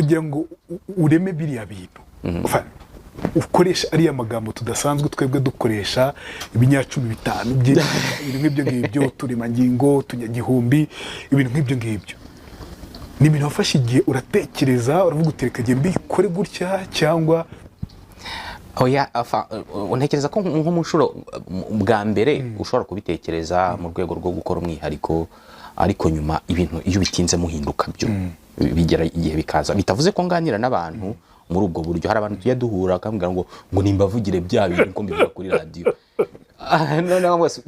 kugira ngo ureme biriya bintu ukoresha ariya magambo tudasanzwe twebwe dukoresha ibinyacumi bitanu ibintu nk'ibyo ngibyo turemangingo tunyagihumbi ibintu nk'ibyo ngibyo ni ibintu wafashe igihe uratekereza uravuga utereka gihe mbikore gutya cyangwa oya untekereza ko nko mu nshuro bwa mbere ushobora kubitekereza mu rwego rwo gukora umwihariko ariko nyuma ibintu iyo bitinze muhinduka byo bigera igihe bikaza bitavuze ko nganira n'abantu muri ubwo buryo hari abantu tujya duhura akambwira ngo nimbavugire bya bintu ko mbivuga kuri radio noneho wese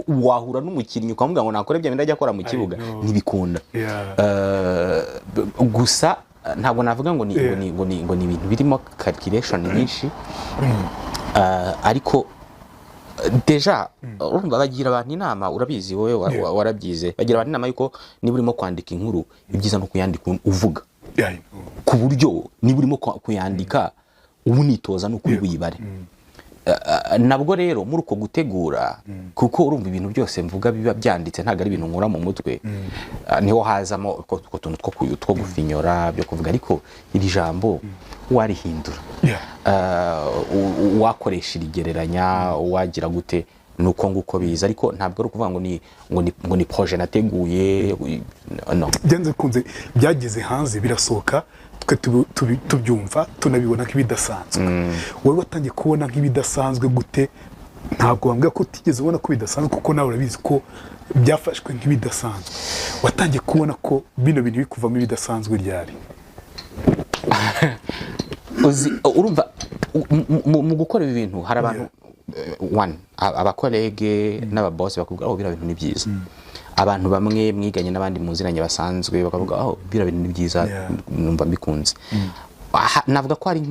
wahura n'umukinnyi ukamubwira ngo nakore bya bintu ajya akora mu kibuga ntibikunda gusa ntabwo navuga ngo ni ibintu birimo calculation nyinshi ariko deja urumva bagira abantu inama urabizi wowe warabyize bagira abantu inama yuko niba urimo kwandika inkuru ibyiza no kuyandika uvuga ku buryo niba urimo kuyandika ubu nitoza no kuri buyibare nabwo rero muri uko gutegura kuko urumva ibintu byose mvuga biba byanditse ntago ari ibintu nkura mu mutwe niho hazamo utwo tuntu two gufinyora byo kuvuga ariko iri jambo warihindura wakoresha irigereranya wagira gute nuko nguko biza ariko ntabwo ari ukuvuga ngo ni projet nateguye no byanze kunze byageze hanze birasohoka twe tubyumva tunabibona nk'ibidasanzwe wowe watangiye kubona nk'ibidasanzwe gute ntabwo wambwira ko utigeze ubona ko bidasanzwe kuko nawe urabizi ko byafashwe nk'ibidasanzwe watangiye kubona ko bino bintu bikuvamo ibidasanzwe ryari urumva mu gukora ibi bintu hari abantu abakolege n'ababosi bakubwira aho bira bintu ni byiza abantu bamwe mwiganye n'abandi muziranye basanzwe bakavuga aho bira bintu ni byiza numva mbikunze navuga ko ari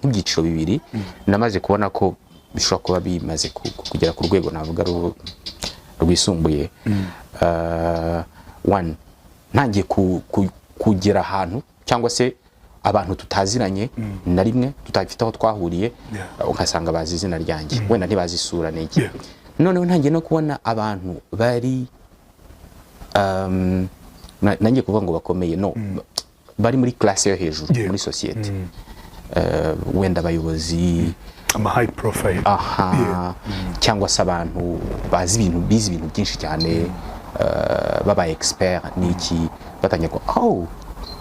nk'ibyiciro bibiri namaze kubona ko bishobora kuba bimaze kugera ku rwego navuga rwisumbuye ntangiye kugera ahantu cyangwa se abantu tutaziranye na rimwe tutafite aho twahuriye ukasanga bazi izina ryanjye wenda ntibazisura n'iki noneho ntangiye no kubona abantu bari nangiye kuvuga ngo bakomeye no bari muri classe yo hejuru muri societe wenda abayobozi ama high profile cyangwa se abantu bizi ibintu byinshi cyane baba expert n'iki batangiye ko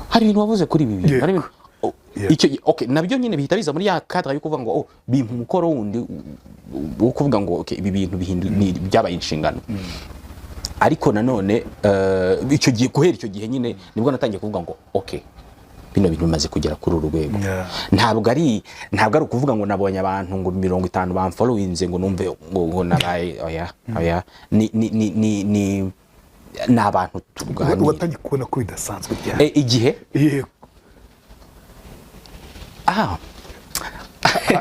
hari ibintu wavuze kuri ibi bintu icyo okay nabyo nyine bihita biza muri ya cadre yo kuvuga ngo bimpa umukoro wundi wo kuvuga ngo okay ibi bintu byabaye inshingano ariko nanone icyo gihe guhera icyo gihe nyine nibwo natangiye kuvuga ngo okay bino bintu bimaze kugera kuri uru rwego ntabwo ari ukuvuga ngo nabonye abantu ngo 50 bamfollowinze ngo numve ngo nabaye oya ni abantu tuganira watangiye kubona ko bidasanzwe cyane igihe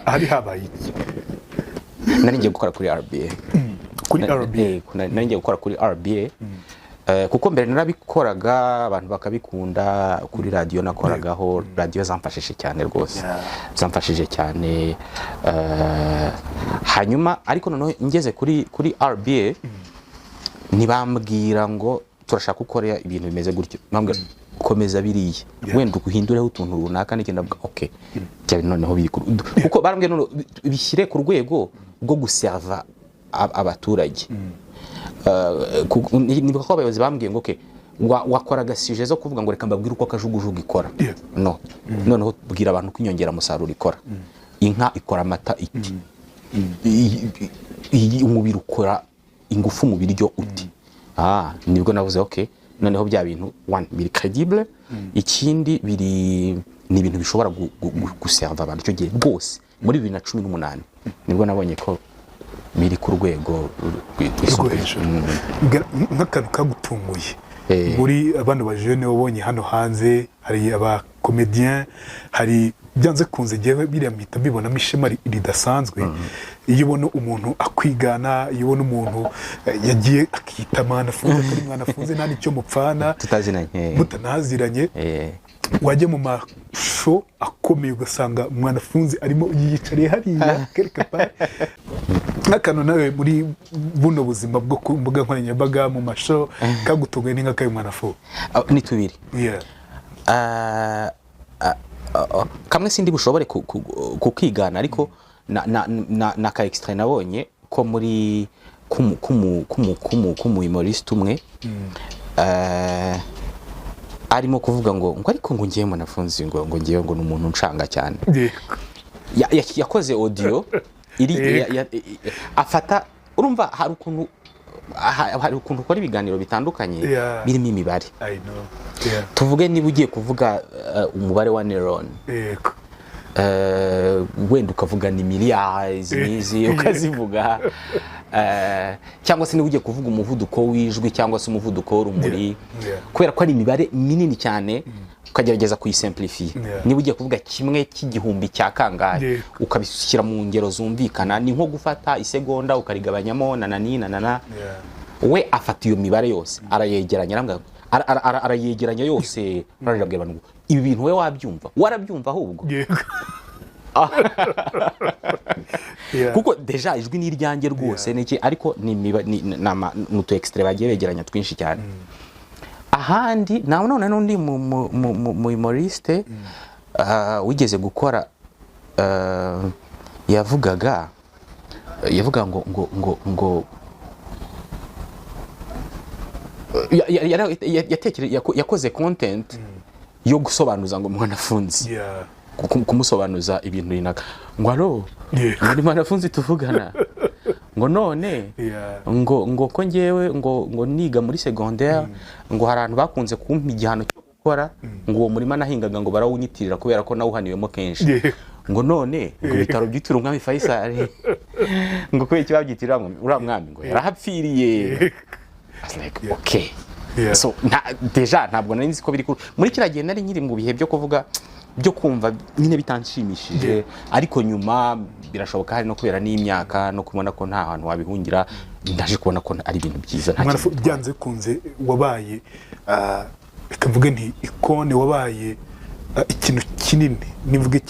hari habaye iki nari ngiye gukora kuri RBA nari ngiye gukora kuri RBA kuko mbere narabikoraga abantu bakabikunda kuri radio nakoragaho radio zamfashije cyane rwose zamfashije cyane hanyuma ariko noneho ngeze kuri RBA nibambwira ngo turashaka gukora ibintu bimeze gutyo bambwira komeza biriye wenda guhindureho utuntu runaka n'ikindi avuga okay cyane noneho biri kuko barambwiye none bishyire ku rwego rwo guserva abaturage nibuka ko abayobozi bambwiye ngo okay wakoraga sije zo kuvuga ngo reka mbabwire uko kajugujugu ikora no noneho bwira abantu ko inyongera musaruro ikora inka ikora amata iti umubiri ukora ingufu mu biryo uti nibwo navuze okay noneho bya bintu biri credible ikindi ni ibintu bishobora guserva abantu icyo gihe rwose muri 2018 nibwo nabonye ko biri ku rwego nk'akantu kagutunguye muri abantu bajene wabonye hano hanze hari aba comedian hari byanze kunze gihe biriya mpita mbibonamo ishema ridasanzwe iyo ubona umuntu akwigana iyo ubona umuntu yagiye akita mwanafunze kuri mwanafunze nta nicyo mupfana mutanaziranye wajya mu masho akomeye ugasanga mwanafunze arimo yiyicariye hariya quelque part nk'akantu nawe muri buno buzima bwo ku mbuga nkoranyambaga mu masho kagutunguye n'inka kayo mwanafunze ni tubiri kamwe sindi bushobore kukigana ariko na ka extrait nabonye ko muri humoriste umwe arimo kuvuga ngo ariko ngo ngiye munafunzi ngo ngiye ngo n'umuntu ncanga cyane yakoze audio iri afata urumva hari ukuntu ukora ibiganiro bitandukanye birimo imibare tuvuge niba ugiye kuvuga umubare wa neuron wenda ukavuga ni miliyari n'izi ukazivuga cyangwa se niba ugiye kuvuga umuvuduko w'ijwi cyangwa se umuvuduko w'urumuri kubera ko ari imibare minini cyane ukagerageza kuyisimplifier niba ugiye kuvuga kimwe cy'igihumbi cya kangahe ukabishyira mu ngero zumvikana ni nko gufata isegonda ukarigabanyamo nanana we afata iyo mibare yose arayegeranya yose arabwira abantu ibi bintu we wabyumva warabyumva ahubwo kuko deja ijwi ni iryanjye rwose niki ariko ni nutu extrait bagiye begeranya twinshi cyane ahandi none n'undi mu humoriste wigeze gukora yavuga ngo yakoze content yo gusobanuza ngo mwanafunzi kumusobanuza ibintu runaka ngo alo muri mwanafunzi tuvugana ngo none ngo ko ngewe ngo niga muri secondaire ngo hari abantu bakunze kumpa igihano cyo gukora ngo uwo murima nahingaga ngo barawunyitirira kubera ko nawuhaniwemo kenshi ngo none ngo bitaro byitira umwami Faisal ngo kubera ikibabyitirira ngo uriya mwami ngo yarahapfiriye like okay so deja ntabwo nari nzi ko biri muri kiragiye nari nyiri mu bihe byo kuvuga byo kumva nyine bitanshimishije ariko nyuma birashoboka hari no kubera n'imyaka no kubona ko nta hantu wabihungira ndaje kubona ko ari ibintu byiza byanze kunze wabaye reka mvuge nti ikone wabaye ikintu kinini nivuge